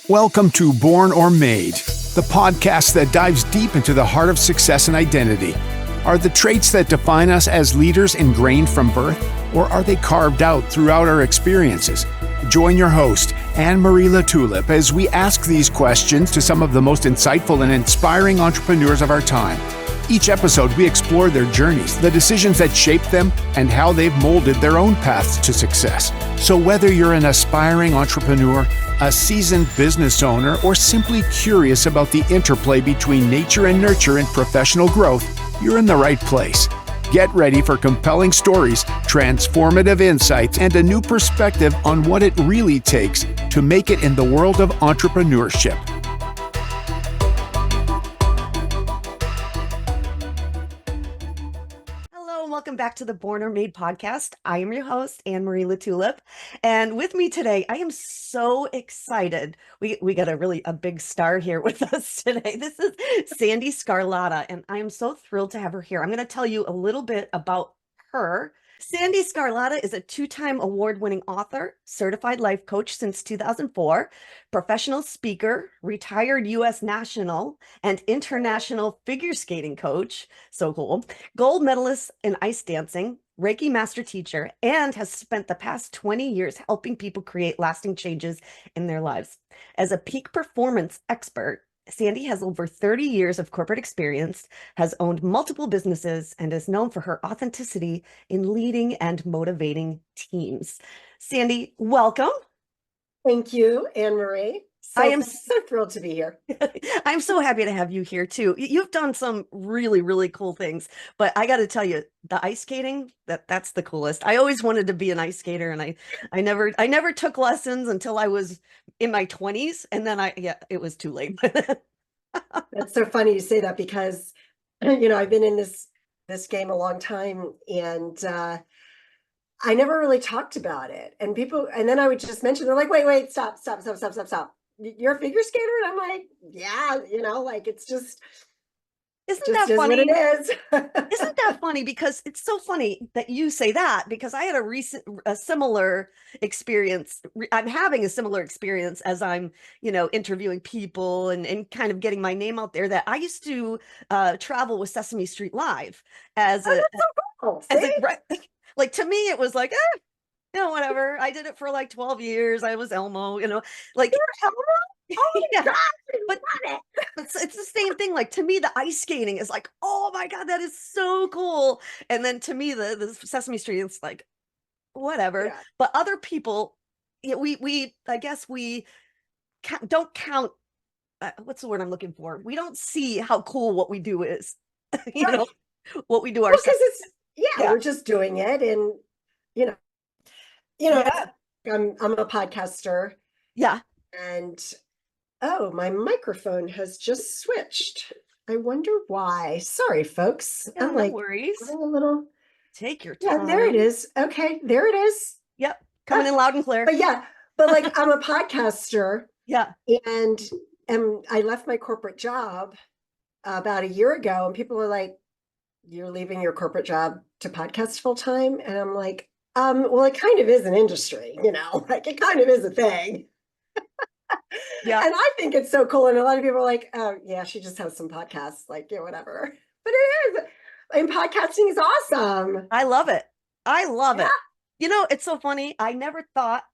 Welcome to Born or Made, the podcast that dives deep into the heart of success and identity. Are the traits that define us as leaders ingrained from birth, or are they carved out throughout our experiences? Join your host, Anne-Marie LaTulip, as we ask these questions to some of the most insightful and inspiring entrepreneurs of our time. Each episode, we explore their journeys, the decisions that shaped them, and how they've molded their own paths to success. So whether you're an aspiring entrepreneur, a seasoned business owner, or simply curious about the interplay between nature and nurture in professional growth, you're in the right place. Get ready for compelling stories, transformative insights, and a new perspective on what it really takes to make it in the world of entrepreneurship. Welcome back to the Born or Made podcast. I am your host, Anne-Marie LaTulip. And with me today, I am so excited. We got a big star here with us today. This is Sandee Sgarlata, and I am so thrilled to have her here. I'm going to tell you a little bit about her. Sandee Sgarlata is a two-time award-winning author, certified life coach since 2004, professional speaker, retired U.S. national and international figure skating coach, so cool, gold medalist in ice dancing, Reiki Master Teacher, and has spent the past 20 years helping people create lasting changes in their lives. As a peak performance expert, Sandee has over 30 years of corporate experience, has owned multiple businesses, and is known for her authenticity in leading and motivating teams. Sandee, welcome. Thank you, Anne-Marie. I am so thrilled to be here. I'm so happy to have you here too. You've done some really, really cool things, but I got to tell you, the ice skating, that's the coolest. I always wanted to be an ice skater, and I never took lessons until I was in my 20s, and then it was too late. That's so funny you say that because, I've been in this game a long time, and I never really talked about it. And then I would just mention, they're like, wait, stop. You're a figure skater? And I'm like, yeah, it's just, isn't that funny? What it is. Isn't that funny? Because it's so funny that you say that, because I had a similar experience. I'm having a similar experience as I'm, interviewing people and kind of getting my name out there, that I used to travel with Sesame Street Live as that's so cool. Like, to me, it was like, whatever. I did it for like 12 years. I was Elmo, like. You're Elmo? Oh my God, but it's the same thing. Like, to me, the ice skating is like, oh my God, that is so cool. And then to me, the Sesame Street, it's like, whatever. Yeah. But other people, I guess we don't count. What's the word I'm looking for? We don't see how cool what we do is. What we do ourselves. Because we're just doing it, and I'm a podcaster. Yeah. And my microphone has just switched. I wonder why. Sorry, folks. Yeah, no worries. A little. Take your time. Yeah, there it is. Okay, there it is. Yep, coming in loud and clear. But like, I'm a podcaster. Yeah. And I left my corporate job about a year ago, and people are like, "You're leaving your corporate job to podcast full time?" And I'm like, well, it kind of is an industry, like it kind of is a thing. Yeah. And I think it's so cool. And a lot of people are like, oh yeah, she just has some podcasts, like, whatever. But it is. And podcasting is awesome. I love it. It. It's so funny. I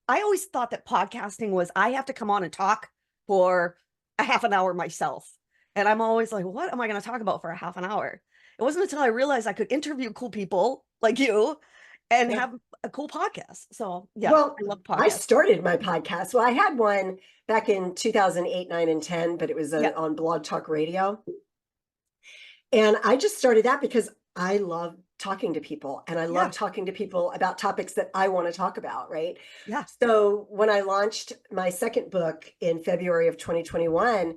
always thought that podcasting was, I have to come on and talk for a half an hour myself. And I'm always like, what am I going to talk about for a half an hour? It wasn't until I realized I could interview cool people like you and have a cool podcast. So I love podcasts. I started my podcast. Well, I had one back in 2008, 9, and 10, but it was on Blog Talk Radio. And I just started that because I love talking to people, and I love talking to people about topics that I want to talk about, right? Yeah. So when I launched my second book in February of 2021,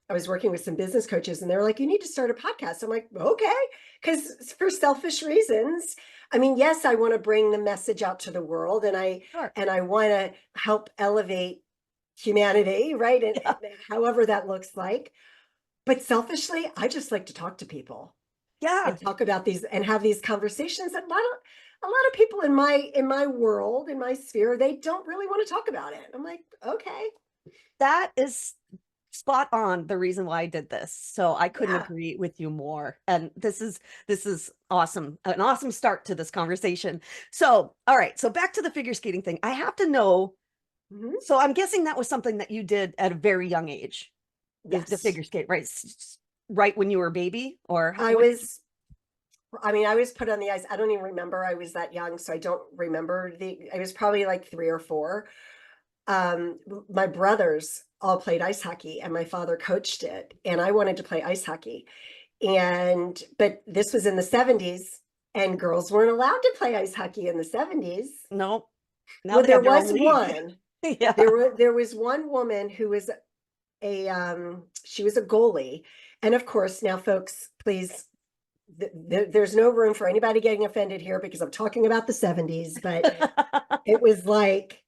I was working with some business coaches, and they were like, you need to start a podcast. I'm like, okay, because for selfish reasons. I mean, yes, I want to bring the message out to the world, and I want to help elevate humanity, right? And however that looks like. But selfishly, I just like to talk to people. Yeah. And talk about these and have these conversations. And a lot of people in my world, in my sphere, they don't really want to talk about it. I'm like, okay. That is spot on the reason why I did this. So I couldn't Yeah. agree with you more. And this is awesome. An awesome start to this conversation. So, all right. So back to the figure skating thing. I have to know. Mhm. So I'm guessing that was something that you did at a very young age. The Yes. figure skate, right? Right when you were a baby, or I what? was, I mean, I was put on the ice. I don't even remember I was that young, so I don't remember I was probably like 3 or 4. My brothers all played ice hockey and my father coached it, and I wanted to play ice hockey. But this was in the 70s, and girls weren't allowed to play ice hockey in the 70s. No. Now Well, they there have their was own league. one. Yeah. There was one woman who was she was a goalie. And of course, now folks, please, there's no room for anybody getting offended here because I'm talking about the 70s, but it was like,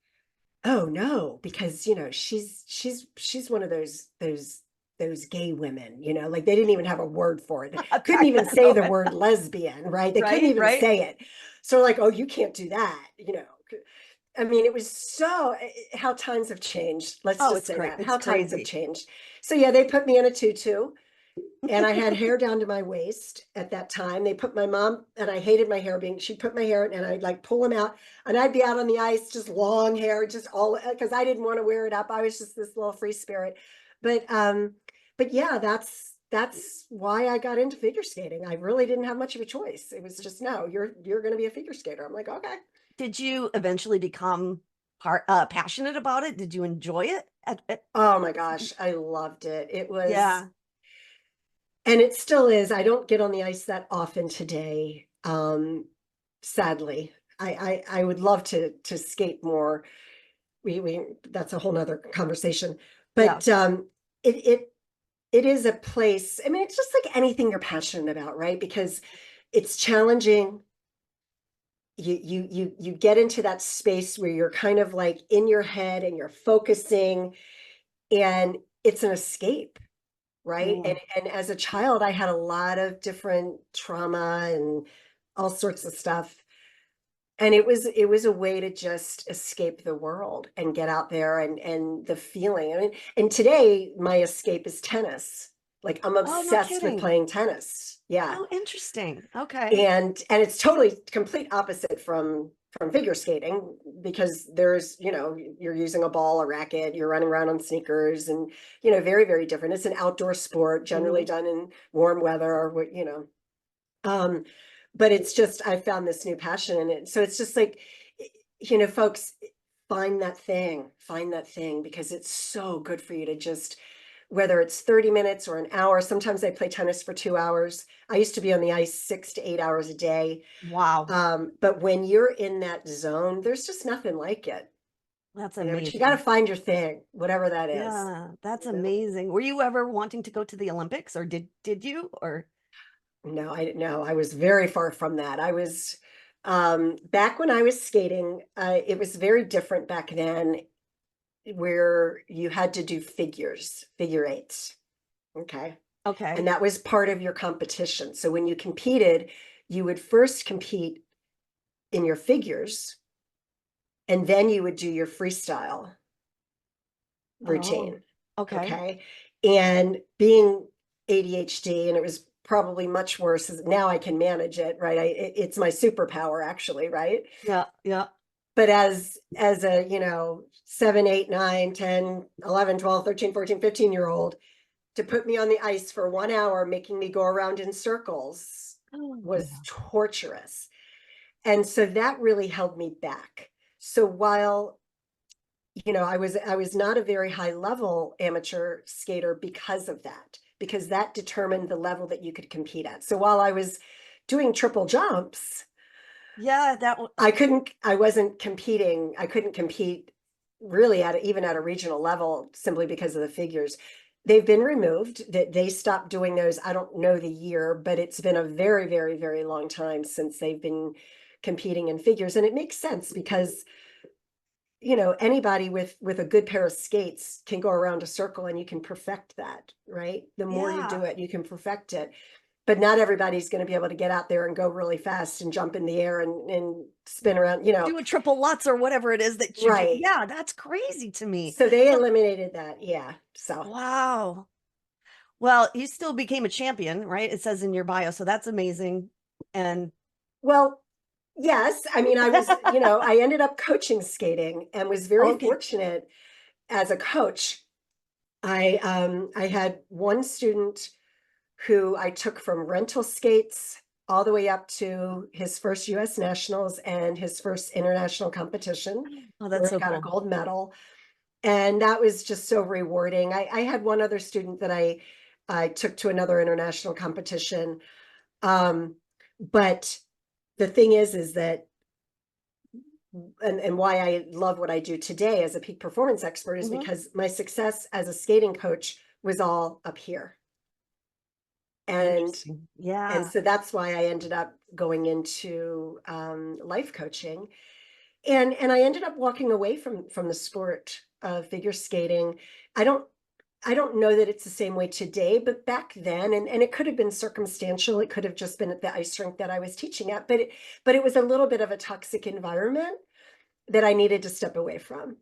oh no, because she's one of those gay women, like they didn't even have a word for it. They couldn't Back even then, say the okay. word lesbian, right? They couldn't Right, even right. say it. So like, oh, you can't do that. I mean, it was how times have changed. Let's Oh, just say that, it's how times have crazy. changed. So yeah, they put me in a tutu, and I had hair down to my waist at that time. They put my mom, and I hated my hair she put my hair, and I'd like pull them out, and I'd be out on the ice, just long hair, just all, because I didn't want to wear it up. I was just this little free spirit. But yeah, that's why I got into figure skating. I really didn't have much of a choice. It was just, no, you're going to be a figure skater. I'm like, okay. Did you eventually become passionate about it? Did you enjoy it? Oh my gosh, I loved it. It was, Yeah. and it still is. I don't get on the ice that often today. Sadly, I would love to skate more. We That's a whole nother conversation. Yeah. But it it it is a place. I mean, it's just like anything you're passionate about, right? Because it's challenging. You get into that space where you're kind of like in your head and you're focusing, and it's an escape, right? Mm. And as a child, I had a lot of different trauma and all sorts of stuff. And it was a way to just escape the world and get out there, and the feeling. I mean, and today my escape is tennis. Like I'm Oh, no obsessed with kidding. playing tennis. Yeah. Oh, interesting. Okay. And it's totally complete opposite from figure skating, because you're using a ball, a racket, you're running around on sneakers, and very, very different. It's an outdoor sport generally Mhm. done in warm weather, or um but it's just, I found this new passion in it. So it's just like, folks, find that thing, because it's so good for you to just, whether it's 30 minutes or an hour. Sometimes I play tennis for 2 hours. I used to be on the ice 6 to 8 hours a day. Wow. But when you're in that zone, there's just nothing like it. That's But you got to amazing. find your thing, whatever that is. Yeah, that's you know amazing. Were you ever wanting to go to the Olympics, or did you? Or no, I was very far from that. I was, back when I was skating, it was very different back then, where you had to do figure eights. Okay. And okay. that was part of your competition. So when you competed, you would first compete in your figures, and then you would do your freestyle Oh, routine. okay. Okay. And being ADHD, and it was probably much worse, now I can manage it, right? It's my superpower, actually, right? Yeah, yeah. But as a 7, 8, 9, 10, 11, 12, 13, 14, 15-year old, to put me on the ice for 1 hour making me go around in circles Oh, was yeah. torturous. And so that really held me back. So while I was not a very high level amateur skater because of that, because that determined the level that you could compete at. So while I was doing triple jumps, Yeah, I wasn't competing. I couldn't compete really even at a regional level, simply because of the figures. They've been removed, that they stopped doing those. I don't know the year, but it's been a very, very, very long time since they've been competing in figures. And it makes sense, because anybody with a good pair of skates can go around a circle, and you can perfect that, right? The more you do yeah. it, you can perfect it. but not everybody's going to be able to get out there and go really fast and jump in the air and spin around, Do a triple Lutz or whatever it is that you do. Right. Yeah, that's crazy to me. So they eliminated that. Yeah. So, Wow. Well, you still became a champion, right? It says in your bio, so that's amazing. And well, yes, I mean, I was, I ended up coaching skating and was very okay. fortunate as a coach. I had one student who I took from rental skates all the way up to his first US Nationals and his first international competition, Oh, where that's he so got a cool. gold medal. And that was just so rewarding. I had one other student that I took to another international competition. But the thing is that, and why I love what I do today as a peak performance expert is Mhm. because my success as a skating coach was all up here. And Interesting. Yeah. so that's why I ended up going into life coaching. And I ended up walking away from the sport of figure skating. I don't know that it's the same way today, but back then, and it could have been circumstantial. It could have just been at the ice rink that I was teaching at, but it was a little bit of a toxic environment that I needed to step away from.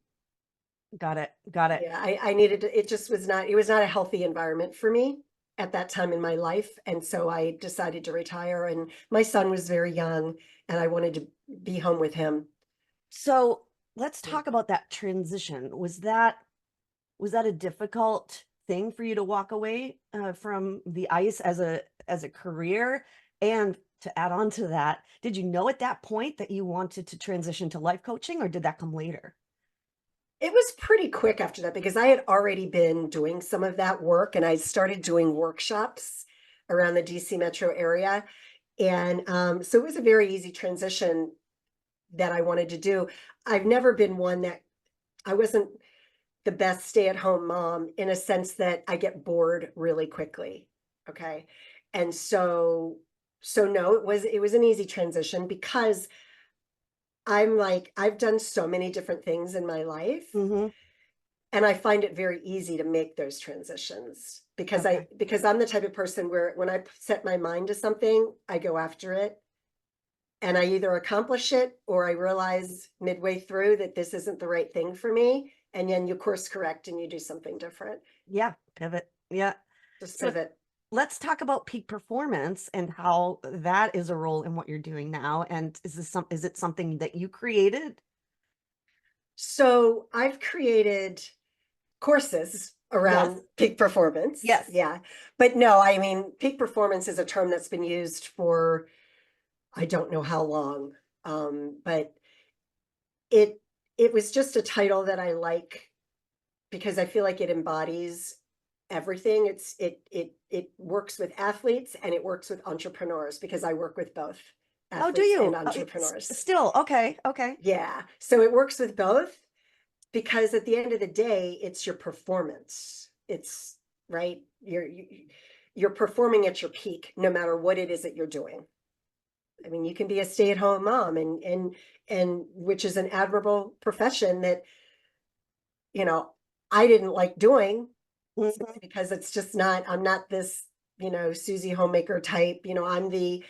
Got it. Got it. Yeah, I needed to, it was not a healthy environment for me at that time in my life. And so I decided to retire, and my son was very young and I wanted to be home with him. So let's talk about that transition. Was that a difficult thing for you to walk away from the ice as a career? And to add on to that, did you know at that point that you wanted to transition to life coaching, or did that come later? It was pretty quick after that because I had already been doing some of that work, and I started doing workshops around the DC metro area. And so it was a very easy transition that I wanted to do. I've never been one that I wasn't the best stay-at-home mom in a sense that I get bored really quickly. Okay. And so no, it was an easy transition because I'm like, I've done so many different things in my life, Mm-hmm. and I find it very easy to make those transitions because Okay. I'm the type of person where when I set my mind to something, I go after it, and I either accomplish it or I realize midway through that this isn't the right thing for me. And then you course correct and you do something different. Yeah. Pivot. Yeah. Just So pivot. let's talk about peak performance and how that is a role in what you're doing now. And is it something that you created? So I've created courses Yes. around peak performance. Yes. Yeah. But no, I mean, peak performance is a term that's been used for I don't know how long. But it it was just a title that I like because I feel like it embodies everything. It works with athletes and it works with entrepreneurs because I work with both Oh, do athletes and you? Oh, entrepreneurs. still, okay, okay. Yeah. So it works with both because at the end of the day, it's your performance. It's right. You're performing at your peak, no matter what it is that you're doing. I mean, you can be a stay-at-home mom and which is an admirable profession that, I didn't like doing Mhm. because it's just not, I'm not this, Susie homemaker type, I'm the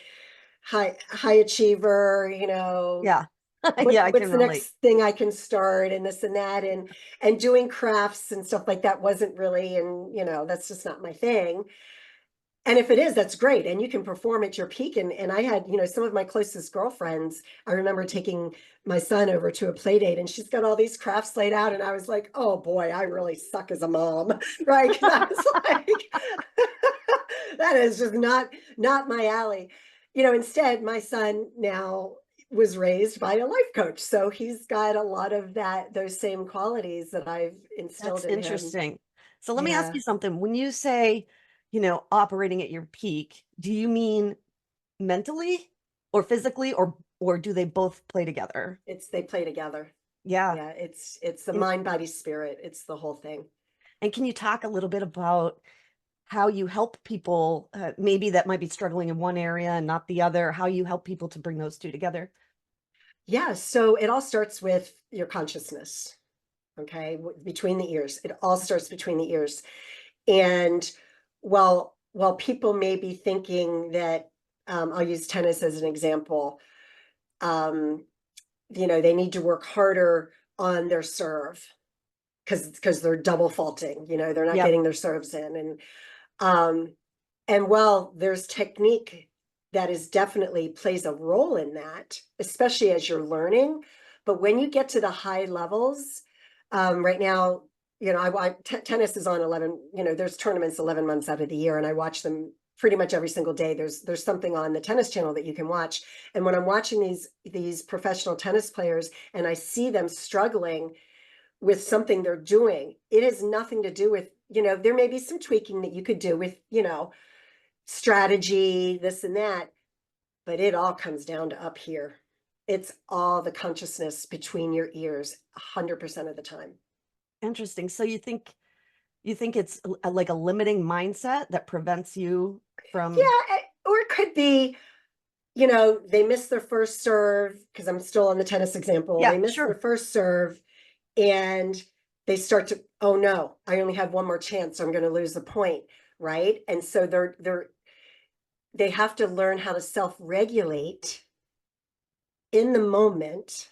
high achiever, Yeah. Yeah, I what's can the relate. next thing I can start and this and that and doing crafts and stuff like that wasn't really, and that's just not my thing. And if it is, that's great. And you can perform at your peak. And I had, some of my closest girlfriends, I remember taking my son over to a play date and she's got all these crafts laid out. And I was like, oh boy, I really suck as a mom. Right. 'Cause I was like, that is just not my alley. Instead, my son now was raised by a life coach. So he's got a lot of those same qualities that I've instilled That's in him. interesting. So let me ask Yeah. you something. When you say, operating at your peak, do you mean mentally or physically, or do they both play together? They play together. Yeah. Yeah, it's the And mind, body, spirit. It's the whole thing. and can you talk a little bit about how you help people, maybe that might be struggling in one area and not the other, how you help people to bring those two together? Yeah, so it all starts with your consciousness, okay? Between the ears. It all starts between the ears. And well, while people may be thinking that, I'll use tennis as an example, they need to work harder on their serve because they're double faulting, they're not Yep. getting their serves in. And while there's technique that is definitely plays a role in that, especially as you're learning, but when you get to the high levels, right now, tennis is on 11, there's tournaments 11 months out of the year, and I watch them pretty much every single day. There's something on the tennis channel that you can watch. And when I'm watching these professional tennis players and I see them struggling with something they're doing, it has nothing to do with, there may be some tweaking that you could do with, strategy, this and that, but it all comes down to up here. It's all the consciousness between your ears 100% of the time. Interesting. So you think it's like a limiting mindset that prevents you from... Yeah, or it could be, they miss their first serve, because I'm still on the tennis example. Yeah, they miss sure. their first serve and they start to, oh no, I only have one more chance, so I'm going to lose the point, right? And so they have to learn how to self-regulate in the moment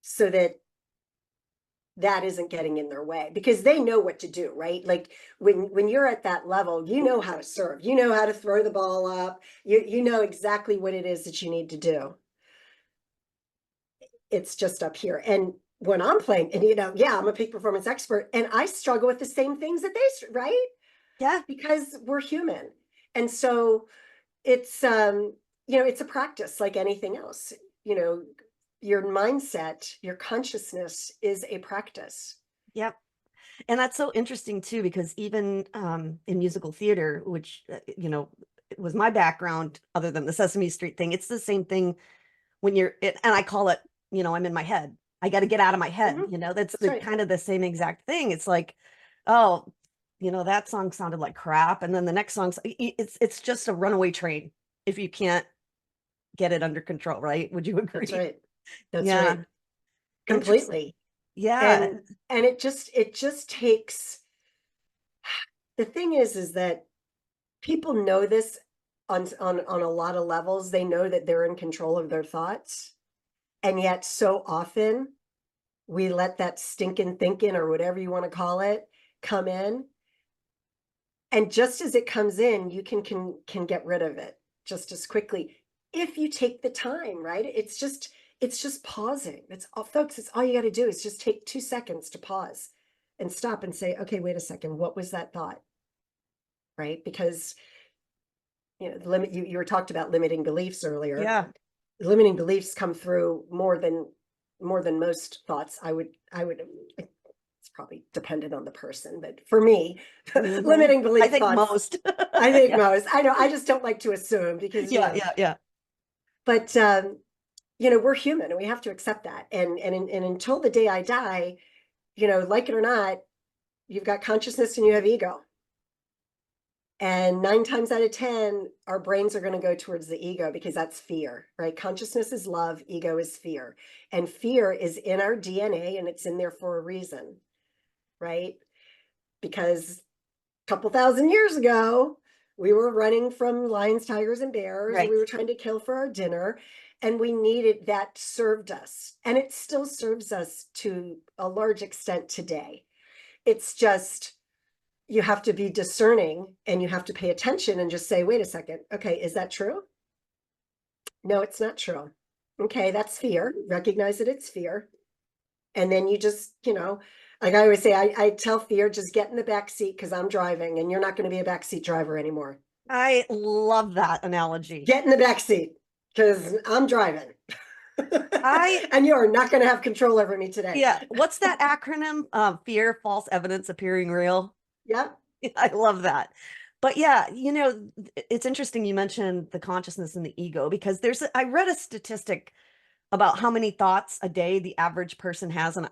so that isn't getting in their way, because they know what to do, right? Like when you're at that level, you know how to serve, you know how to throw the ball up, you know exactly what it is that you need to do. It's just up here. And when I'm playing, and I'm a peak performance expert, and I struggle with the same things that right? Yeah. Because we're human. And so it's it's a practice like anything else. Your mindset, your consciousness is a practice. Yep. And that's so interesting too, because even in musical theater, which, it was my background other than the Sesame Street thing, it's the same thing when and I call it, I'm in my head. I got to get out of my head. That's right. kind of the same exact thing. It's like, oh, that song sounded like crap. And then the next song, it's just a runaway train if you can't get it under control, right? Would you agree? That's right. That's Yeah. right. Completely. Yeah. And it just takes, the thing is that people know this on a lot of levels. They know that they're in control of their thoughts. And yet so often we let that stinking thinking, or whatever you want to call it, come in. And just as it comes in, you can get rid of it just as quickly if you take the time, right? It's just pausing. That's all, folks. It's all you got to do is just take 2 seconds to pause and stop and say, okay, wait a second. What was that thought? Right? Because, you were talked about limiting beliefs earlier. Yeah. Limiting beliefs come through more than most thoughts. I would, it's probably dependent on the person, but for me, limiting beliefs. I think most. I think most. I know. I just don't like to assume, because yeah. But we're human, and we have to accept that. And until the day I die, like it or not, you've got consciousness and you have ego. And 9 times out of 10, our brains are going to go towards the ego, because that's fear, right? Consciousness is love, ego is fear. And fear is in our DNA, and it's in there for a reason, right? Because a couple thousand years ago, we were running from lions, tigers, and bears. Right. We were trying to kill for our dinner, and we needed that, served us. And it still serves us to a large extent today. It's just, you have to be discerning, and you have to pay attention and just say, wait a second. Okay, is that true? No, it's not true. Okay, that's fear. Recognize that it's fear. And then you just, like I always say, I tell fear, just get in the back seat, because I'm driving, and you're not going to be a backseat driver anymore. I love that analogy. Get in the back seat, because I'm driving. And you are not going to have control over me today. Yeah. What's that acronym? Fear, false evidence appearing real. Yep. I love that. But yeah, it's interesting you mentioned the consciousness and the ego, because I read a statistic about how many thoughts a day the average person has. And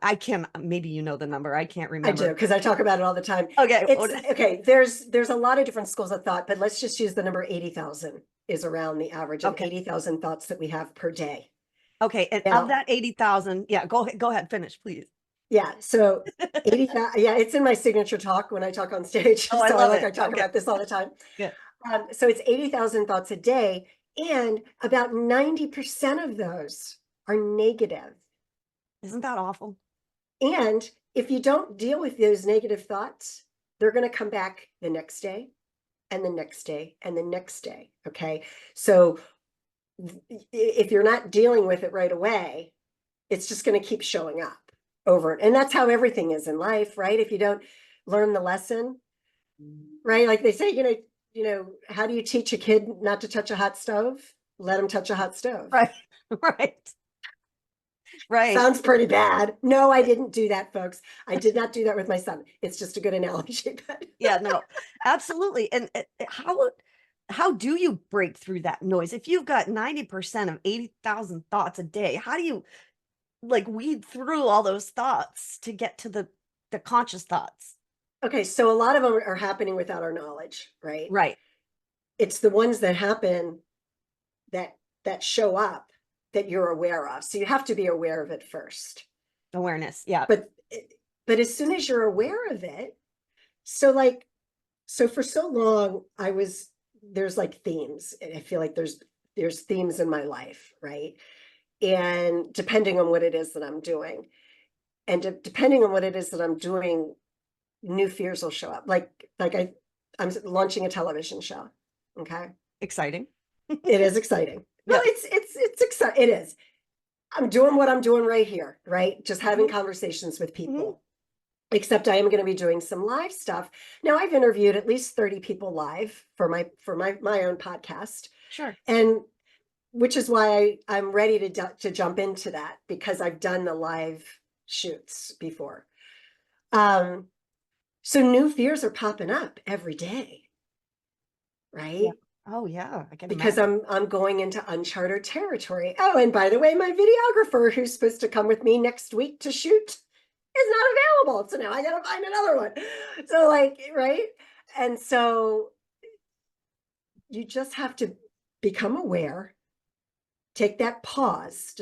maybe the number, I can't remember. I do, because I talk about it all the time. Okay. Okay. There's a lot of different schools of thought, but let's just use the number 80,000 is around the average of 80,000 thoughts that we have per day. Okay. And of that 80,000, yeah, go ahead, finish, please. Yeah. So 80,000, yeah, it's in my signature talk when I talk on stage. Oh, so I talk about this all the time. Yeah. So it's 80,000 thoughts a day, and about 90% of those are negative. Isn't that awful? And if you don't deal with those negative thoughts, they're going to come back the next day and the next day and the next day. Okay. So if you're not dealing with it right away, it's just going to keep showing up over it. And that's how everything is in life, right? If you don't learn the lesson, right? Like they say, how do you teach a kid not to touch a hot stove? Let them touch a hot stove. Right. Right. Right. Sounds pretty bad. No, I didn't do that, folks. I did not do that with my son. It's just a good analogy. But Yeah, no, absolutely. And how do you break through that noise? If you've got 90% of 80,000 thoughts a day, how do you like weed through all those thoughts to get to the conscious thoughts? okay, so a lot of them are happening without our knowledge, right? Right. It's the ones that happen that show up that you're aware of. So you have to be aware of it first. Awareness. Yeah. But as soon as you're aware of it, so for so long there's like themes. I feel like there's themes in my life, right? And depending on what it is that I'm doing, and depending on what it is that I'm doing, new fears will show up. Like I'm launching a television show. Okay. Exciting. It is exciting. No, Yeah. it's exciting. It is. I'm doing what I'm doing right here, right? Just having conversations with people. Except I am going to be doing some live stuff. Now I've interviewed at least 30 people live for my own podcast. Sure. And which is why I'm ready to jump into that, because I've done the live shoots before. So new fears are popping up every day, right? Yeah. Oh yeah, I can Because imagine. I'm going into uncharted territory. Oh, and by the way, my videographer who's supposed to come with me next week to shoot is not available. So now I got to find another one. So right? And so you just have to become aware, take that pause,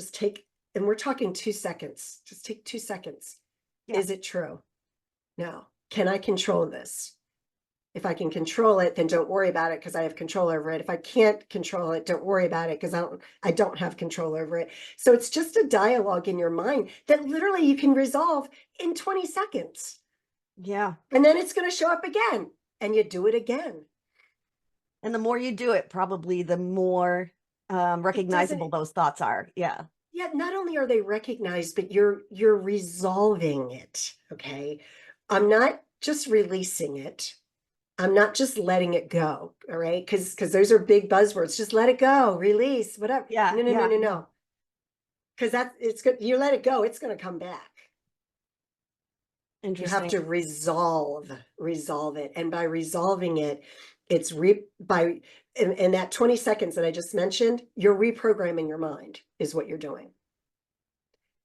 and we're talking 2 seconds. Just take 2 seconds. Yeah. Is it true? No. Can I control this? If I can control it, then don't worry about it because I have control over it. If I can't control it, don't worry about it because I don't have control over it. So it's just a dialogue in your mind that literally you can resolve in 20 seconds. Yeah. And then it's going to show up again and you do it again. And the more you do it, probably the more recognizable those thoughts are. Yeah. Yeah. Not only are they recognized, but you're resolving it. Okay. I'm not just releasing it. I'm not just letting it go. All right. Because those are big buzzwords. Just let it go, release, whatever. Yeah. No. Because it's good. You let it go, it's going to come back. You have to resolve it. And by resolving it, it's in that 20 seconds that I just mentioned, you're reprogramming your mind is what you're doing.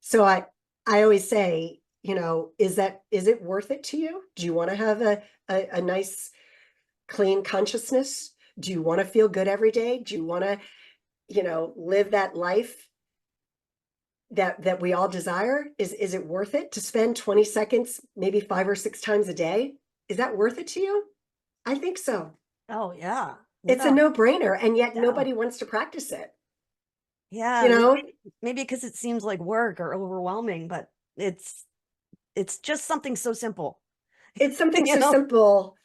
So I always say, is it worth it to you? Do you want to have a nice, clean consciousness? Do you want to feel good every day? Do you want to, live that life that we all desire? Is it worth it to spend 20 seconds, maybe 5 or 6 times a day? Is that worth it to you? I think so. Oh yeah. It's a no-brainer, and yet nobody wants to practice it. Yeah. Maybe because it seems like work or overwhelming, but it's just something so simple. It's something so simple,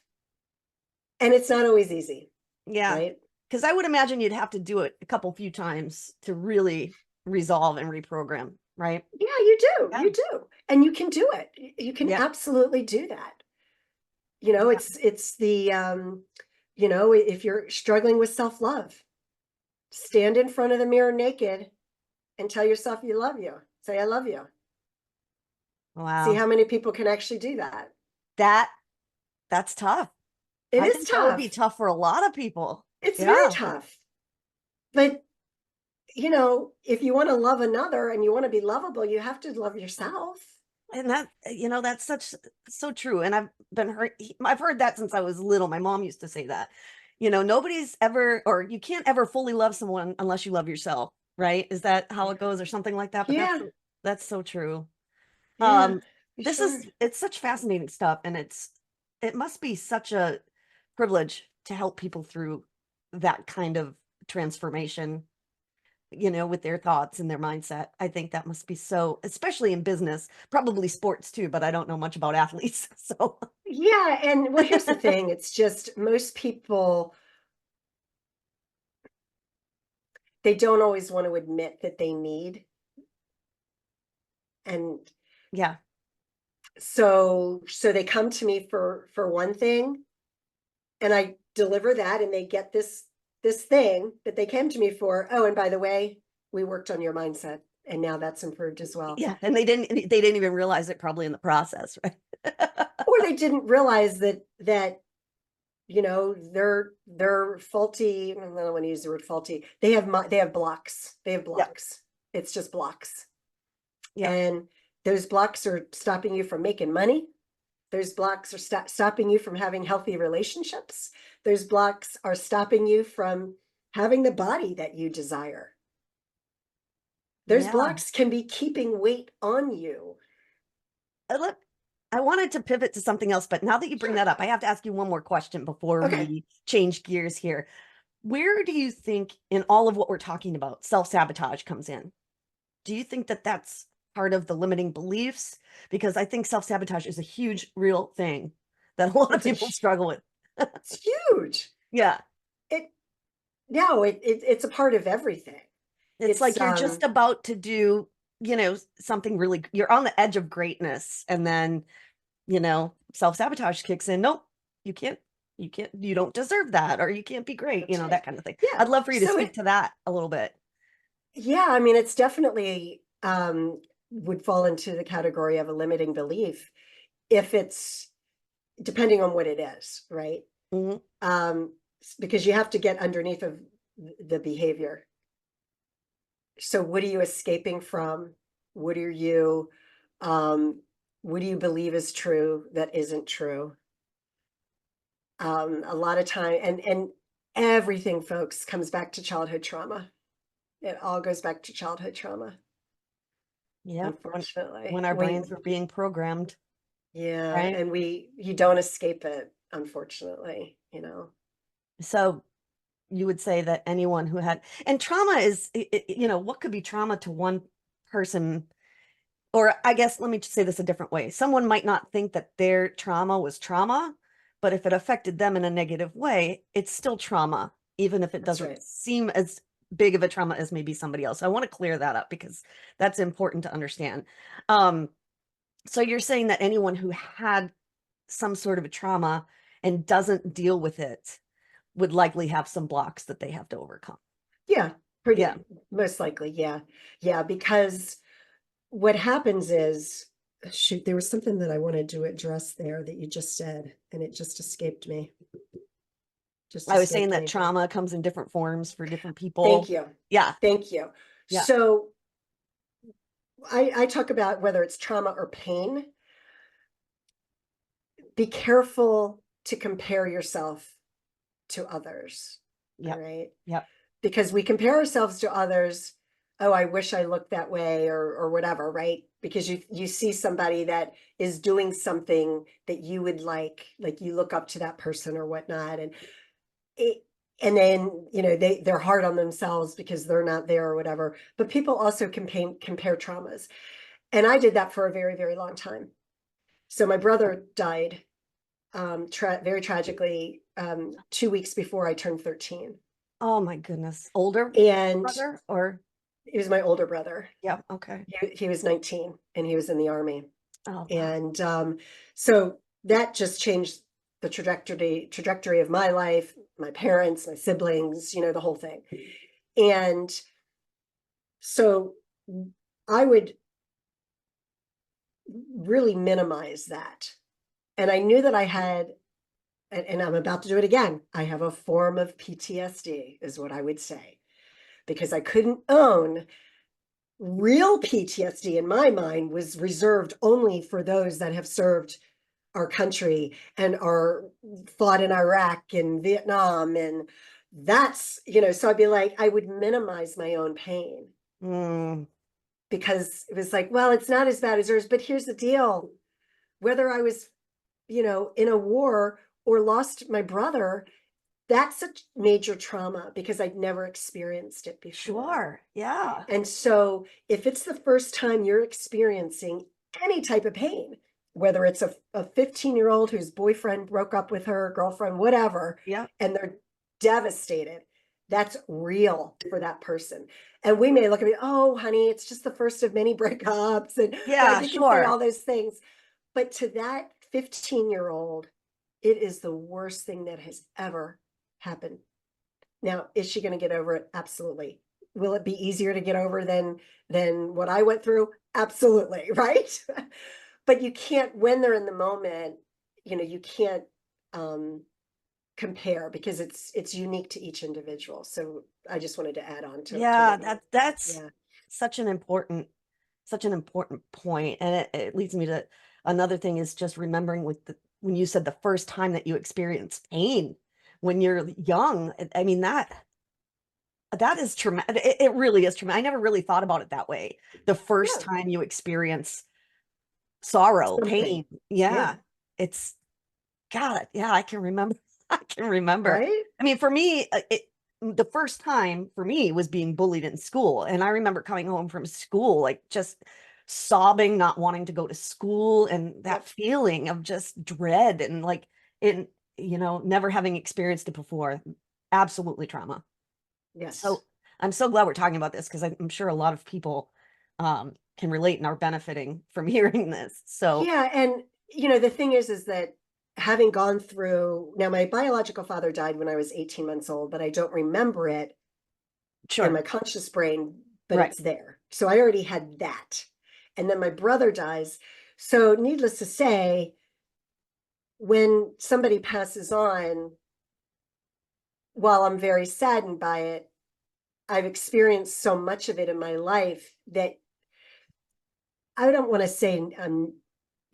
and it's not always easy. Yeah. Right? Because I would imagine you'd have to do it a few times to really resolve and reprogram, right? Yeah, you do. Yeah. You do. And you can do it. You can absolutely do that. It's the, if you're struggling with self-love, stand in front of the mirror naked and tell yourself you love you. Say, I love you. Wow. See how many people can actually do that. That's tough. It is tough. That would be tough for a lot of people. It's very tough. But, if you want to love another and you want to be lovable, you have to love yourself. And that, that's so true. And I've heard that since I was little. My mom used to say that, nobody's ever, or you can't ever fully love someone unless you love yourself. Right. Is that how it goes or something like that? But that's so true. Yeah, it's such fascinating stuff. And it must be such a privilege to help people through that kind of transformation, you know, with their thoughts and their mindset. I think that must be so, especially in business, probably sports too, but I don't know much about athletes. So Yeah. And well, here's the thing. It's just most people, they don't always want to admit that they need. And yeah. so they come to me for one thing, and I deliver that, and they get this thing that they came to me for. Oh, and by the way, we worked on your mindset, and now that's improved as well. Yeah. And they didn't even realize it probably in the process, right? Or they didn't realize that you know, they're faulty. I don't want to use the word faulty. They have blocks. They have blocks. Yeah. It's just blocks. Yeah. And those blocks are stopping you from making money. Those blocks are stopping you from having healthy relationships. Those blocks are stopping you from having the body that you desire. Those blocks can be keeping weight on you. Look, I wanted to pivot to something else, but now that you bring that up, I have to ask you one more question before we change gears here. Where do you think in all of what we're talking about, self-sabotage comes in? Do you think that that's part of the limiting beliefs? Because I think self-sabotage is a huge, real thing that a lot of people struggle with. It's huge. Yeah. It's a part of everything. It's like you're just about to do, you know, something really, you're on the edge of greatness, and then, you know, self-sabotage kicks in. Nope, you don't deserve that, or you can't be great, you know, that kind of thing. Yeah. I'd love for you to speak to that a little bit. Yeah, I mean, it's definitely would fall into the category of a limiting belief if it's depending on what it is, right? Mm-hmm. Because you have to get underneath of the behavior. So what are you escaping from? What do you believe is true that isn't true? A lot of time, and everything, folks, comes back to childhood trauma. It all goes back to childhood trauma. Yeah, unfortunately, when our brains were being programmed. Yeah, right? And you don't escape it, unfortunately, you know. So you would say that anyone who had, and trauma is, you know, what could be trauma to one person? Or I guess, let me just say this a different way. Someone might not think that their trauma was trauma, but if it affected them in a negative way, it's still trauma, even if it doesn't seem as big of a trauma as maybe somebody else. I want to clear that up because that's important to understand. So you're saying that anyone who had some sort of a trauma and doesn't deal with it would likely have some blocks that they have to overcome. Yeah, most likely. Yeah, because what happens is, shoot, there was something that I wanted to address there that you just said, and it just escaped me. I was saying that trauma comes in different forms for different people. Thank you. Yeah. Thank you. Yeah. So I talk about whether it's trauma or pain. Be careful to compare yourself to others. Yep. All right. Yep. Because we compare ourselves to others. Oh, I wish I looked that way, or whatever, right? Because you see somebody that is doing something that you would like you look up to that person or whatnot. And then, you know, they're hard on themselves because they're not there or whatever. But people also compare traumas. And I did that for a very, very long time. So my brother died very tragically 2 weeks before I turned 13. Oh my goodness. Older brother, or? He was my older brother. Yeah. Okay. He was 19 and he was in the Army. Oh, wow. And so that just changed the trajectory of my life, my parents, my siblings, you know, the whole thing. And so I would really minimize that. And I knew that I had, and I'm about to do it again, I have a form of PTSD, is what I would say, because I couldn't own real PTSD. In my mind was reserved only for those that have served our country and are fought in Iraq and Vietnam. And that's, you know, so I'd be like, I would minimize my own pain because it was like, well, it's not as bad as yours. But here's the deal. Whether I was, you know, in a war or lost my brother, that's a major trauma because I'd never experienced it before. Sure. Yeah. And so if it's the first time you're experiencing any type of pain, whether it's a 15-year-old whose boyfriend broke up with her, girlfriend, whatever, Yeah. and they're devastated, that's real for that person. And we may look at it, oh, honey, it's just the first of many breakups. And Yeah, right, you can say sure. all those things. But to that 15-year-old, it is the worst thing that has ever happened. Now, is she going to get over it? Absolutely. Will it be easier to get over than what I went through? Absolutely, right? But you can't, when they're in the moment, you can't compare because it's unique to each individual. So I just wanted to add on to Yeah, what that's yeah. such an important point. And it leads me to another thing is just remembering when you said the first time that you experience pain when you're young. I mean, that is traumatic. It really is traumatic. I never really thought about it that way. The first Yeah. time you experience sorrow, Something. pain. Yeah. It's God. Yeah, I can remember. I can remember. Right? I mean, for me, the first time for me was being bullied in school. And I remember coming home from school, like just sobbing, not wanting to go to school, and that Yep. feeling of just dread and like never having experienced it before. Absolutely trauma. Yes. So I'm so glad we're talking about this because I'm sure a lot of people can relate and are benefiting from hearing this. So Yeah. And, the thing is that having gone through, now my biological father died when I was 18 months old, but I don't remember it in sure. my conscious brain, but Right. it's there. So I already had that. And then my brother dies. So needless to say, when somebody passes on, while I'm very saddened by it, I've experienced so much of it in my life that I don't want to say I'm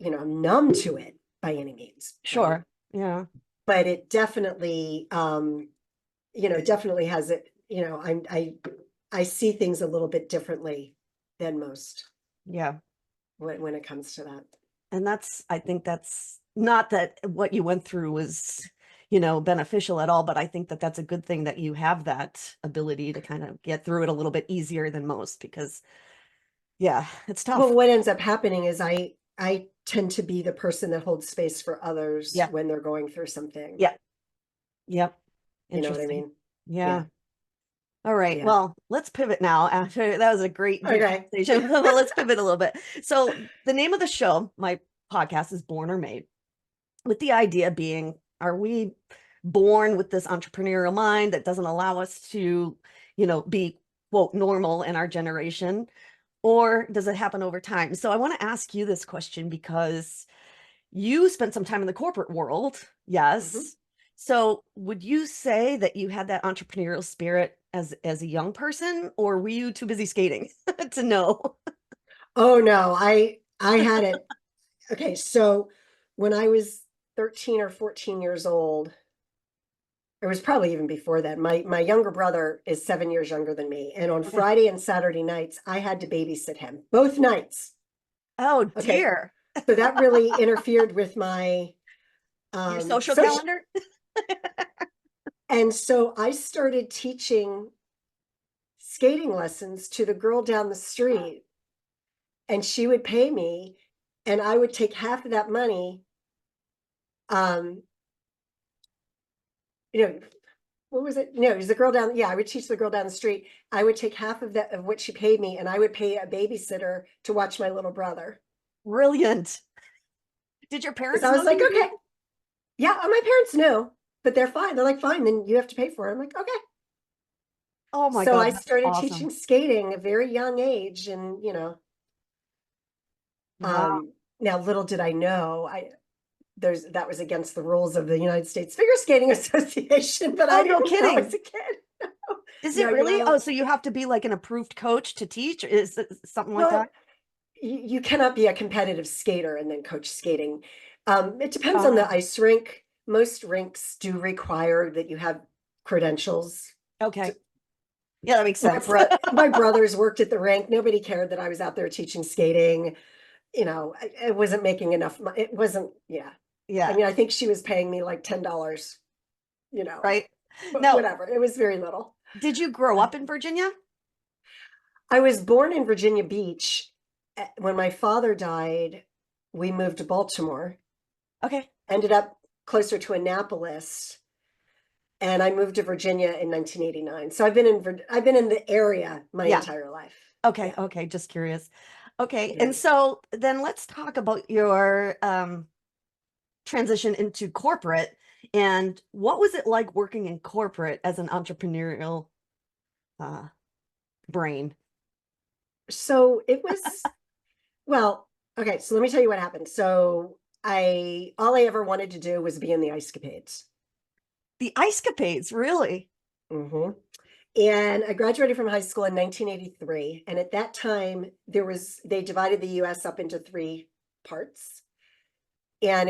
numb to it by any means. Sure. Right? Yeah. But it definitely, definitely has it, I see things a little bit differently than most Yeah. when it comes to that. And I think that's not that what you went through was, beneficial at all, but I think that that's a good thing that you have that ability to kind of get through it a little bit easier than most because, yeah, it's Well, tough. what ends up happening is I tend to be the person that holds space for others Yeah. when they're going through something. Yeah. Yep. You know what I Interesting. mean? Yeah. All right. Yeah. Well, let's pivot now after that was a great deep Okay. conversation. Well, let's pivot a little bit. So the name of the show, my podcast, is Born or Made, with the idea being, are we born with this entrepreneurial mind that doesn't allow us to, be quote normal in our generation, or does it happen over time? So I want to ask you this question because you spent some time in the corporate world. Mhm. Yes. So would you say that you had that entrepreneurial spirit as a young person, or were you too busy skating to know? Oh no, I had it. Okay, so when I was 13 or 14 years old, it was probably even before that. My younger brother is 7 years younger than me, and on Okay. Friday and Saturday nights, I had to babysit him both nights. Oh Okay, dear. so that really interfered with my Your social social, calendar? and so I started teaching skating lessons to the girl down the street, and she would pay me, and I would take half of that money. Um, you know, what was it? No, it was the girl down. Yeah, I would teach the girl down the street. I would take half of that of what she paid me, and I would pay a babysitter to watch my little brother. Brilliant. Did your Because parents I know was like, you were okay, doing? yeah, my parents knew, but they're fine. They're like, fine, then you have to pay for it. I'm like, okay. Oh my So I God, that's started awesome. teaching skating at a very young age, and Wow. now little did I know, that was against the rules of the United States Figure Skating Association, but I Oh, no didn't know as kidding. a kid. Is No, it you're not really? allowed. Oh, so you have to be like an approved coach to teach? Is it something like that? Well, you cannot be a competitive skater and then coach skating. It depends on the Oh, ice rink. Most rinks do require that you have credentials. okay. Yeah, that makes sense. My brothers worked at the rink. Nobody cared that I was out there teaching skating. It wasn't making enough money. It wasn't, yeah. I Yeah, mean, I think she was paying me like $10, you know. right. but Now, whatever. It was very little. did you grow up in Virginia? I was born in Virginia Beach. When my father died, we moved to Baltimore, Okay. ended up closer to Annapolis, and I moved to Virginia in 1989. So I've been in the area my Yeah. entire life. Okay. Yeah. Okay. Just curious. Okay. Yeah. And so then let's talk about your transition into corporate, and what was it like working in corporate as an entrepreneurial uh, brain? So it was, well, okay, so let me tell you what happened. So all I ever wanted to do was be in the Ice Capades. The Ice Capades, really? Hmm. And I graduated from high school in 1983. And at that time, they divided the US up into three parts. And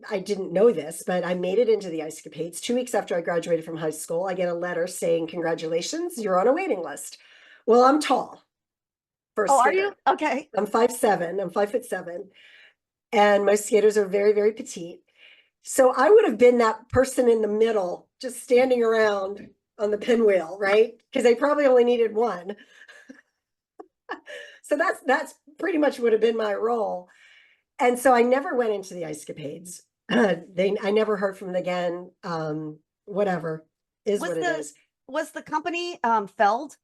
I didn't know this, but I made it into the Ice Capades. 2 weeks after I graduated from high school, I get a letter saying, "Congratulations, you're on a waiting list." Well, I'm tall for a Oh, are you? skater. Okay. I'm 5'7", I'm 5'7", and most skaters are very, very petite. So I would have been that person in the middle, just standing around on the pinwheel, right? Because they probably only needed one. So that's pretty much would have been my role. And so I never went into the Ice Capades. I never heard from them again. Whatever is Was what it the is. was the company Feld?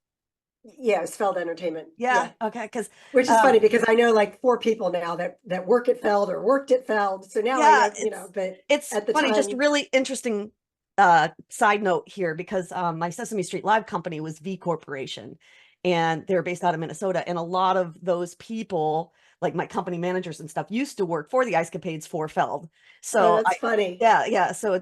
Yeah, it's Feld Entertainment. Yeah. Yeah. Okay. Because Which is funny because I know like 4 people now that work at Feld or worked at Feld. So now I yeah, know, but it's at the funny. Just time, really interesting side note here, because my Sesame Street Live company was V Corporation, and they're based out of Minnesota, and a lot of those people, like my company managers and stuff, used to work for the Ice Capades for Feld. So that's funny. yeah. So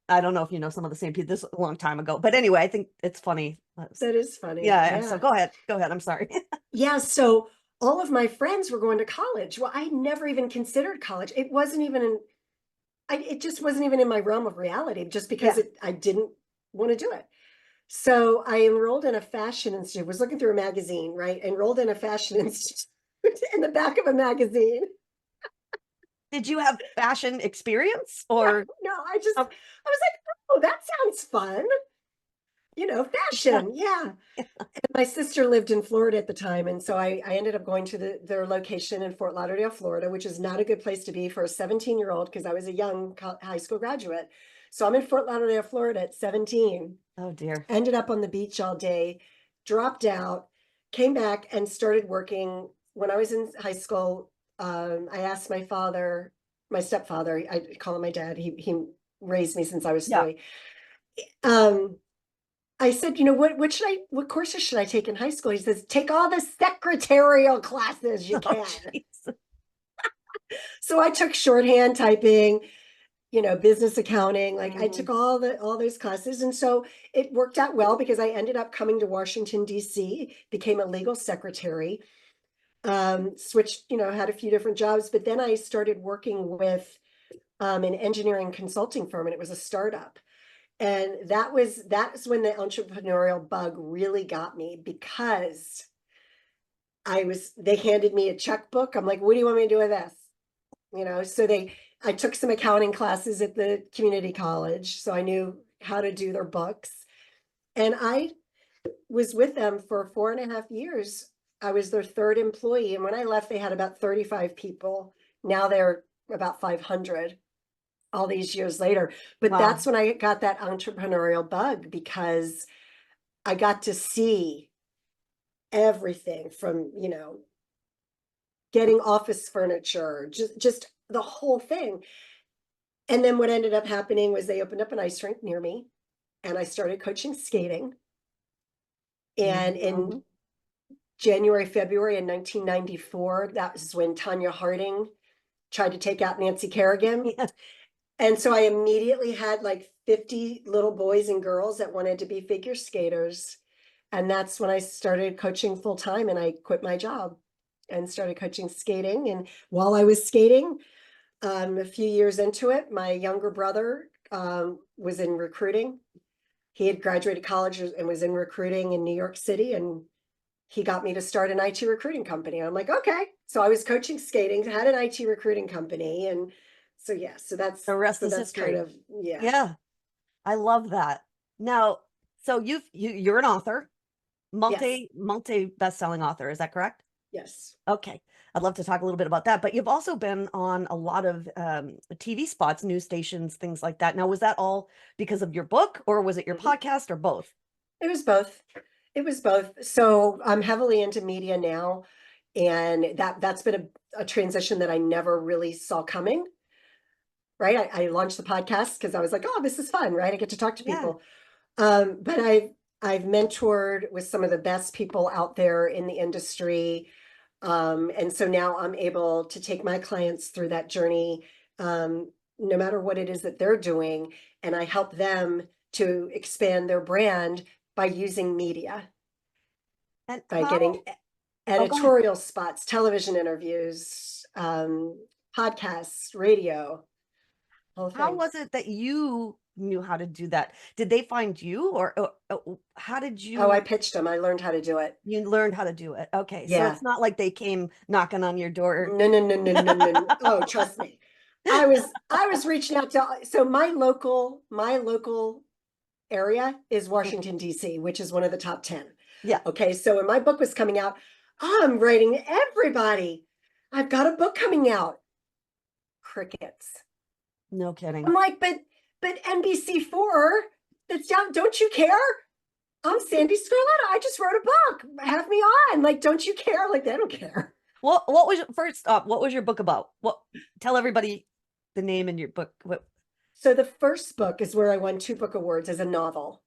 I don't know if you know some of the same people. This was a long time ago, but anyway, I think it's funny. That is funny. Yeah. So Yeah. go ahead. Go ahead. I'm sorry. Yeah. So all of my friends were going to college. Well, I never even considered college. It just wasn't even in my realm of reality just because Yeah. I didn't want to do it. So I enrolled in a fashion institute, was looking through a magazine, right? Enrolled in a fashion institute in the back of a magazine. Did you have fashion experience No, or? no, I was Oh, like, oh, that sounds fun. yeah. Fashion. Yeah. And my sister lived in Florida at the time. And so I ended up going to their location in Fort Lauderdale, Florida, which is not a good place to be for a 17-year-old because I was a young high school graduate. So I'm in Fort Lauderdale, Florida at 17. Oh dear. Ended up on the beach all day, dropped out, came back and started working. When I was in high school, I asked my stepfather, I call him my dad. He raised me since I was Yeah. 3. I said, what courses should I take in high school? He says, take all the secretarial classes you Oh, can. jeez. So I took shorthand typing, business accounting. Like I took all those classes. And so it worked out well because I ended up coming to Washington, D.C., became a legal secretary, switched, had a few different jobs, but then I started working with an engineering consulting firm, and it was a startup. And that's when the entrepreneurial bug really got me because they handed me a checkbook. I'm like, what do you want me to do with this? So I took some accounting classes at the community college, so I knew how to do their books. And I was with them for 4.5 years. I was their third employee. And when I left, they had about 35 people. Now they're about 500 all these years later. But Wow. that's when I got that entrepreneurial bug because I got to see everything from, getting office furniture, just the whole thing. And then what ended up happening was they opened up an ice rink near me and I started coaching skating. And in January, February in 1994, that was when Tanya Harding tried to take out Nancy Kerrigan. Yeah. And so I immediately had like 50 little boys and girls that wanted to be figure skaters. And that's when I started coaching full time, and I quit my job and started coaching skating. And while I was skating, a few years into it, my younger brother was in recruiting. He had graduated college and was in recruiting in New York City, and he got me to start an IT recruiting company. I'm like, okay. So I was coaching skating, had an IT recruiting company. And so, yeah, so The rest is that's kind history. of, yeah. Yeah. I love that. Now, so you're an author, Yes. multi best-selling author, is that correct? Yes. Okay. I'd love to talk a little bit about that, but you've also been on a lot of TV spots, news stations, things like that. Now, was that all because of your book, or was it your Mhm. podcast, or both? It was both. It was both. So I'm heavily into media now, and that's been a transition that I never really saw coming. Right. I launched the podcast because I was like, oh, this is fun, right? I get to talk to Yeah. people. But I've mentored with some of the best people out there in the industry. And so now I'm able to take my clients through that journey, no matter what it is that they're doing. And I help them to expand their brand by using media, And by how, getting oh, go ahead. editorial spots, television interviews, podcasts, radio, whole How thing. was it that you knew how to do that? Did they find you, or how did Oh, I you pitched them. I learned how to do it. you learned how to do it? Okay. So Yeah. it's not like they came knocking on your door. No, no, no, no, no, no, no. Oh, trust me. I was reaching out to, so my local area is Mhm. Washington, D.C., which is one of the top 10. Yeah. Okay, so when my book was coming out, I'm writing to everybody. I've got a book coming out. Crickets. No kidding. I'm like, but NBC4, that's down, don't you care? I'm Sandee Sgarlata. I just wrote a book. Have me on. Like, don't you care? Like, they don't care. What was first up? What was your book about? What tell everybody the name in your book. What So the first book is where I won 2 book awards as a novel.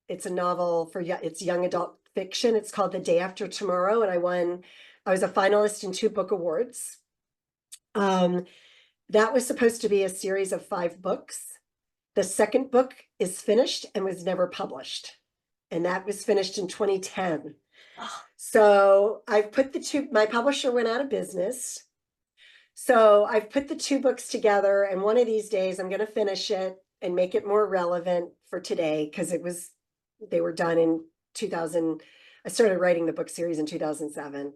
It's a novel for it's young adult fiction. It's called The Day After Tomorrow, and I was a finalist in 2 book awards. Um, that was supposed to be a series of 5 books. The second book is finished and was never published, and that was finished in 2010. oh, So I've put my publisher went out of business. So I've put the 2 books together, and one of these days I'm going to finish it and make it more relevant for today, because they were done in 2000. I started writing the book series in 2007.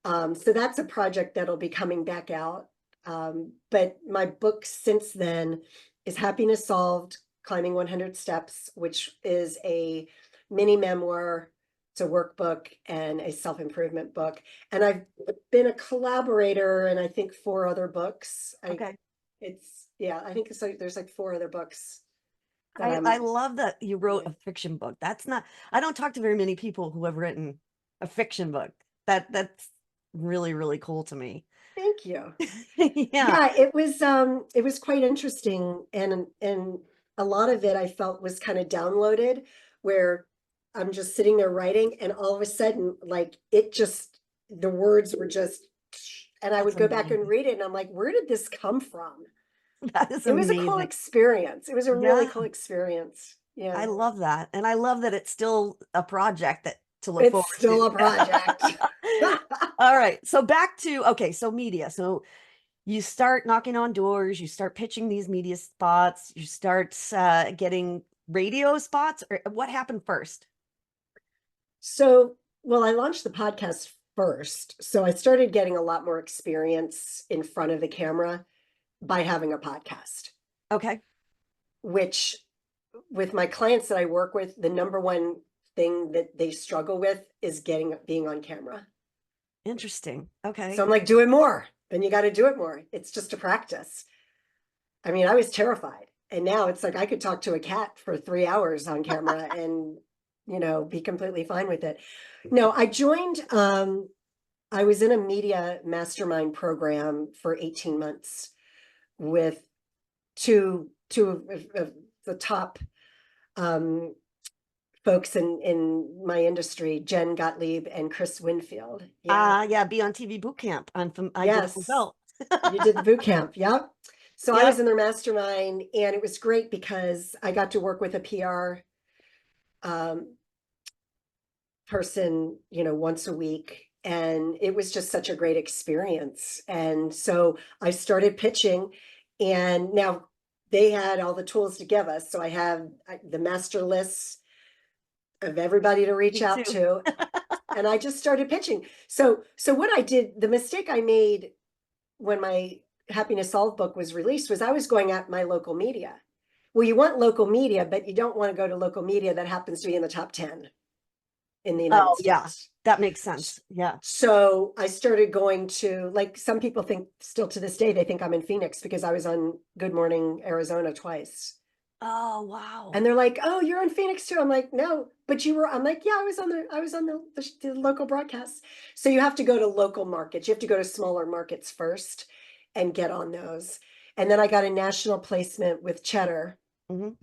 So that's a project that'll be coming back out. But my book since then is Happiness Solved, Climbing 100 Steps, which is a mini memoir. It's a workbook and a self-improvement book. And I've been a collaborator in, I think, 4 other books. okay. I think it's like there's like 4 other books that I I'm, love that you wrote yeah. a fiction book. That's not I don't talk to very many people who have written a fiction book. That's really, really cool to me. Thank you. Yeah. Yeah, it was quite interesting, and a lot of it I felt was kind of downloaded, where I'm just sitting there writing, and all of a sudden, like, the words were just, and I That's would go back and amazing. read it, and I'm like, where did this come from? That is It was a cool amazing. experience. It was a really Yeah. cool experience. Yeah. I love that. And I love that it's still a project that to look It's forward to. still a project. All right. So back to okay, so media. So you start knocking on doors, you start pitching these media spots, you start getting radio spots, or what happened first? So, well, I launched the podcast first. So I started getting a lot more experience in front of the camera by having a podcast, Okay. which, with my clients that I work with, the number one thing that they struggle with is being on camera. Interesting. So Okay. I'm like, do it more. Then you got to do it more. It's just a practice. I mean, I was terrified. And now it's like I could talk to a cat for 3 hours on camera and, be completely fine with it. No, I was in a media mastermind program for 18 months with two of the top folks in my industry, Jen Gottlieb and Chris Winfield. Yeah. Yeah, be on TV boot camp. I did it Yes. myself. You did the boot camp. Yep. So I Yep. was in their mastermind, and it was great because I got to work with a PR person, once a week. And it was just such a great experience. And so I started pitching, and now they had all the tools to give us. So I have the master lists of everybody to reach Me out too. to. And I just started pitching. So what I did, the mistake I made when my Happiness Solved book was released, was I was going at my local media, Well, you want local media, but you don't want to go to local media that happens to be in the top 10 in the United Oh, yeah, States. that makes sense. Yeah. So I started going to, like, some people think still to this day, they think I'm in Phoenix because I was on Good Morning Arizona twice. Oh, wow. And they're like, "Oh, you're in Phoenix too." I'm like, "No, but you were." I'm like, "Yeah, I was on the local broadcast." So you have to go to local markets. You have to go to smaller markets first and get on those. And then I got a national placement with Cheddar. Mhm.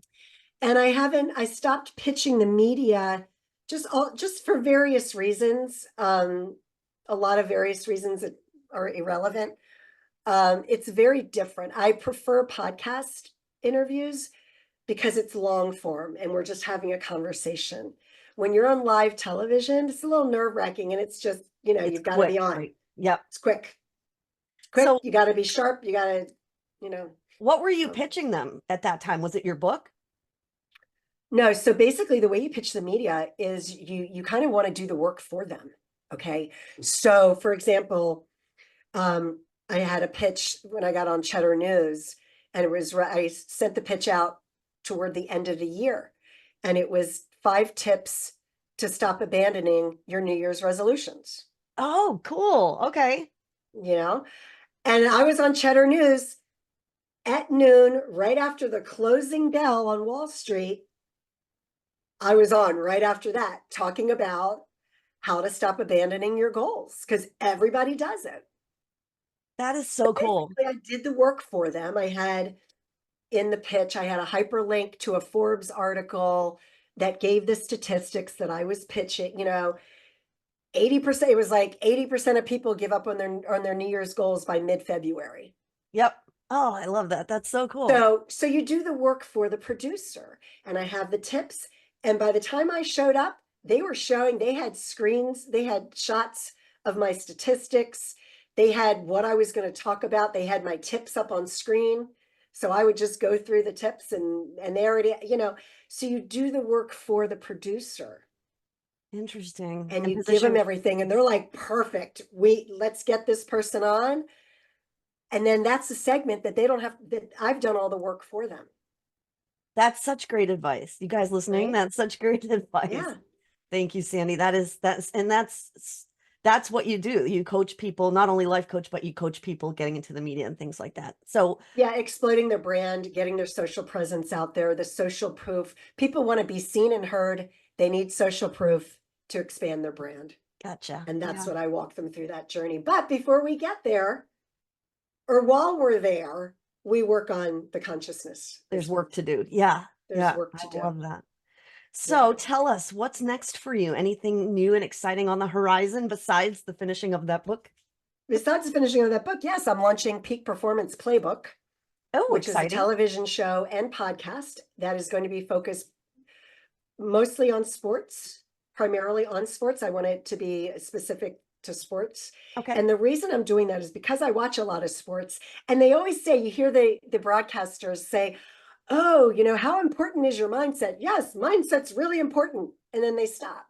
And I stopped pitching the media just for various reasons. A lot of various reasons that are irrelevant. It's very different. I prefer podcast interviews because it's long form and we're just having a conversation. When you're on live television, it's a little nerve-wracking, and it's just, It's you've got to be quick, on. right? Yep. It's quick. So You got to be sharp. You got to, you know. what were you pitching them at that time? Was it your book? No, so basically the way you pitch the media is you kind of want to do the work for them. Okay. So for example, I had a pitch when I got on Cheddar News, and I sent the pitch out toward the end of the year, and it was 5 tips to stop abandoning your New Year's resolutions, Oh, cool. Okay. and I was on Cheddar News at noon, right after the closing bell on Wall Street. I was on right after that, talking about how to stop abandoning your goals, because everybody does it. That is so cool. Basically, I did the work for them. In the pitch, I had a hyperlink to a Forbes article that gave the statistics that I was pitching. 80%, it was like 80% of people give up on their New Year's goals by mid-February. Yep. Oh, I love that. That's so cool. So you do the work for the producer, and I have the tips. And by the time I showed up, they had screens, they had shots of my statistics. They had what I was going to talk about. They had my tips up on screen. So I would just go through the tips, and they already, so you do the work for the producer. Interesting. And you give them everything, and they're like, "Perfect. Let's get this person on." And then that's the segment that that I've done all the work for them. That's such great advice. You guys listening? Right? That's such great advice. Yeah. Thank you, Sandee. That's what you do. You coach people, not only life coach, but you coach people getting into the media and things like that. So yeah, exploiting their brand, getting their social presence out there, the social proof. People want to be seen and heard. They need social proof to expand their brand. gotcha. And that's what I walk them through that journey. But before we get there, or while we're there, we work on the consciousness. There's work to do. Yeah. There's work to do. I love that. So tell us, what's next for you? Anything new and exciting on the horizon besides the finishing of that book? Besides the finishing of that book, yes, I'm launching Peak Performance Playbook, which exciting. is a television show and podcast that is going to be focused mostly on sports, primarily on sports. I want it to be specific to sports. Okay. And the reason I'm doing that is because I watch a lot of sports, and they always say, you hear the broadcasters say, "Oh, how important is your mindset?" Yes, mindset's really important. And then they stop.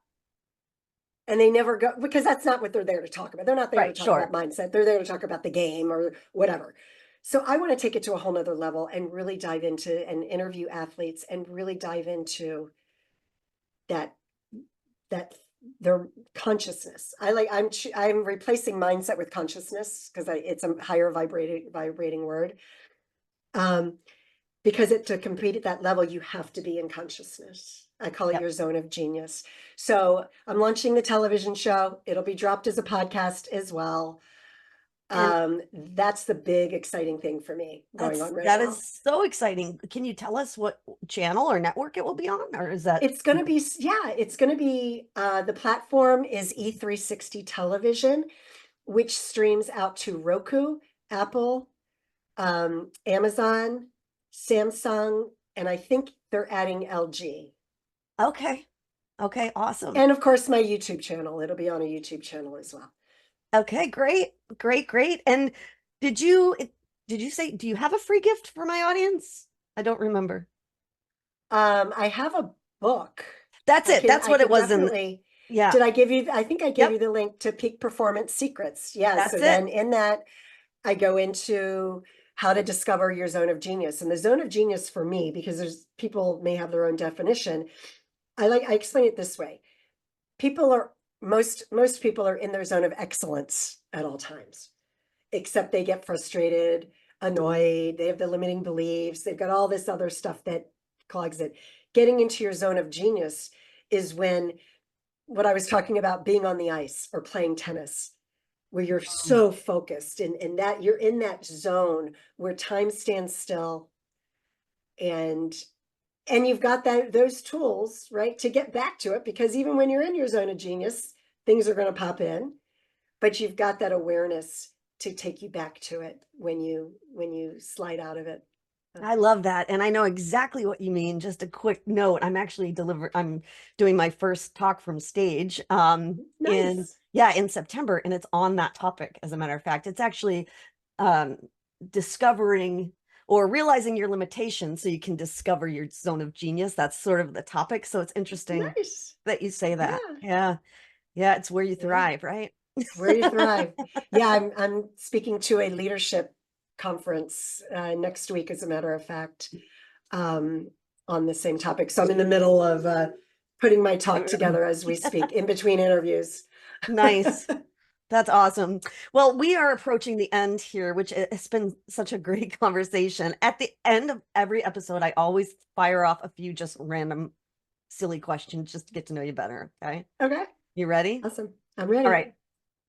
And they never go, because that's not what they're there to talk about. They're not there to talk about mindset. They're there to talk about the game or whatever. So I want to take it to a whole nother level and really dive into and interview athletes and really dive into that their consciousness. I'm replacing mindset with consciousness because it's a higher vibrating word. Because to compete at that level, you have to be in consciousness. I call it your zone of genius. So I'm launching the television show. It'll be dropped as a podcast as well. That's the big exciting thing for me going on right now. That is so exciting. Can you tell us what channel or network it will be on, or is that? It's going to be, the platform is E360 Television, which streams out to Roku, Apple, Amazon, Samsung, and I think they're adding LG. Okay. Awesome. And of course, my YouTube channel. It'll be on a YouTube channel as well. Okay, great. And did you say, do you have a free gift for my audience? I don't remember. I have a book. That's it. That's what it was Yeah. Did I give you, I think I gave you the link to Peak Performance Secrets. Yeah. So then in that, I go into how to discover your zone of genius. And the zone of genius for me, because there's people may have their own definition, I explain it this way. Most people are in their zone of excellence at all times, except they get frustrated, annoyed, they have the limiting beliefs, they've got all this other stuff that clogs it. Getting into your zone of genius is when, what I was talking about, being on the ice or playing tennis, where you're so focused and that you're in that zone where time stands still, and you've got those tools, right, to get back to it, because even when you're in your zone of genius, things are going to pop in, but you've got that awareness to take you back to it when you slide out of it. I love that. And I know exactly what you mean. Just a quick note. I'm doing my first talk from stage Nice. in September, and it's on that topic. As a matter of fact, it's actually discovering or realizing your limitations so you can discover your zone of genius. That's sort of the topic. So it's interesting Nice. that you say that. Yeah. Yeah. It's where you thrive, right? It's where you thrive. Yeah, I'm speaking to a leadership conference next week, as a matter of fact, on the same topic. So I'm in the middle of putting my talk together as we speak, in between interviews. Nice. That's awesome. Well, we are approaching the end here, which has been such a great conversation. At the end of every episode, I always fire off a few just random silly questions just to get to know you better. Okay. Okay. You ready? Awesome. I'm ready. All right.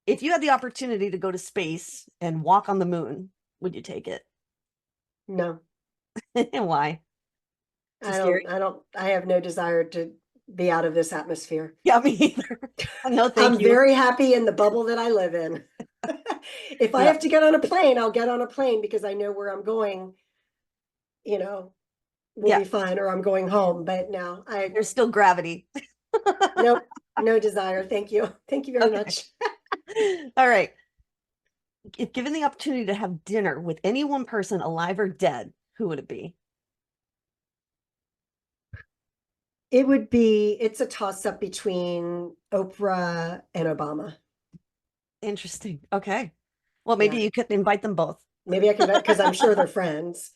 If you had the opportunity to go to space and walk on the moon, would you take it? No, And why? Too scary? I have no desire to be out of this atmosphere. Yeah, me either. No, thank I'm you. very happy in the bubble that I live in. If I have to get on a plane, I'll get on a plane, because I know where I'm going, we'll be fine, or I'm going home. But no, there's still gravity. Nope, no desire. Thank you. Thank you very much. All right. If given the opportunity to have dinner with any one person, alive or dead, who would it be? It's a toss up between Oprah and Obama. Interesting. Okay. Well, maybe you could invite them both. Maybe I can, because I'm sure they're friends.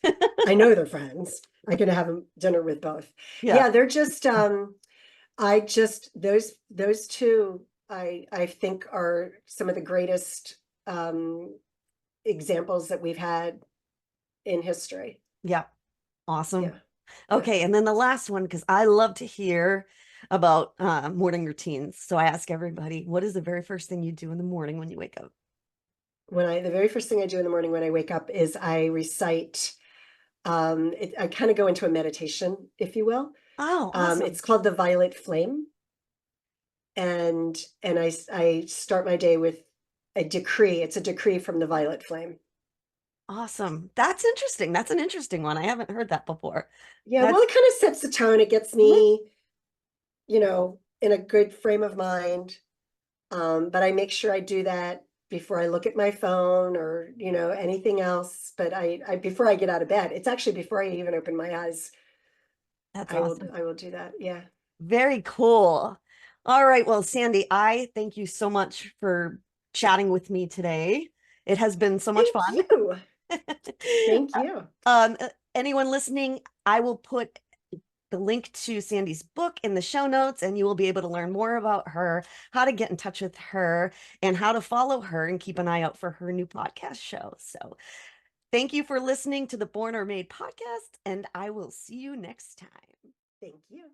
I know they're friends. I can have dinner with both. Yeah, they're just, those two, I think, are some of the greatest examples that we've had in history. Yeah. Awesome. Yeah. Okay. And then the last one, because I love to hear about morning routines. So I ask everybody, what is the very first thing you do in the morning when you wake up? The very first thing I do in the morning when I wake up is I recite, I kind of go into a meditation, if you will. Oh, awesome. It's called the Violet Flame. And I start my day with a decree. It's a decree from the Violet Flame. Awesome. That's interesting. That's an interesting one. I haven't heard that before. Yeah, well, it kind of sets the tone. It gets me, in a good frame of mind. But I make sure I do that before I look at my phone or, anything else. But before I get out of bed, it's actually before I even open my eyes. That's awesome. I will do that. Yeah. Very cool. All right. Well, Sandee, I thank you so much for chatting with me today. It has been so much fun. Thank you. Anyone listening, I will put the link to Sandee's book in the show notes, and you will be able to learn more about her, how to get in touch with her, and how to follow her and keep an eye out for her new podcast show. So thank you for listening to the Born or Made podcast, and I will see you next time. Thank you.